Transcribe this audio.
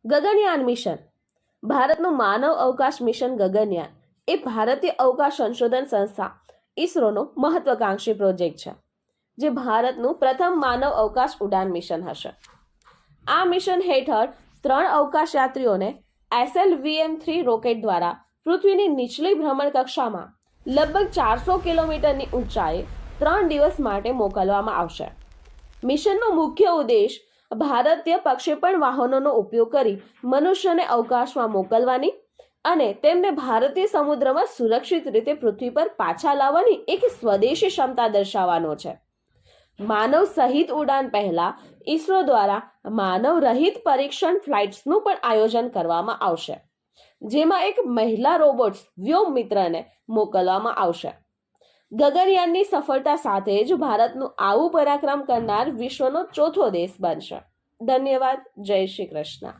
Gaganyaan mission. ભારતનું માનવ અવકાશ mission Gaganyaan એ ભારતીય અવકાશ સંશોધન સંસ્થા ઇસરોનો મહત્વાકાંક્ષી પ્રોજેક્ટ છે, જે ભારતનું પ્રથમ માનવ અવકાશ ઉડાન મિશન હશે. આ મિશન હેઠળ 3 અવકાશ યાત્રીઓને SLVM-3 રોકેટ દ્વારા પૃથ્વીની નીચલી ભ્રમણ કક્ષામાં લગભગ 400 કિલોમીટરની ઊંચાઈએ 3 દિવસ માટે મોકલવામાં આવશે. મિશનનો મુખ્ય ઉદ્દેશ ભારતીય પ્રક્ષેપણ વાહનોનો ઉપયોગ કરી મનુષ્યને અવકાશમાં મોકલવાની અને તેમને ભારતીય સમુદ્રમાં સુરક્ષિત રીતે પૃથ્વી પર પાછા લાવવાની એક સ્વદેશી ક્ષમતા દર્શાવવાનો છે. માનવ સહિત ઉડાન પહેલા ઇસરો દ્વારા માનવ રહિત પરીક્ષણ ફ્લાઇટ્સનું પણ આયોજન કરવામાં આવશે, જેમાં એક મહિલા રોબોટ્સ વ્યોમમિત્રને મોકલવામાં આવશે. ગગનયાનની સફળતા સાથે જ ભારતનું આવું પરાક્રમ કરનાર વિશ્વનો ચોથો દેશ બનશે. ધન્યવાદ. જય શ્રી કૃષ્ણ.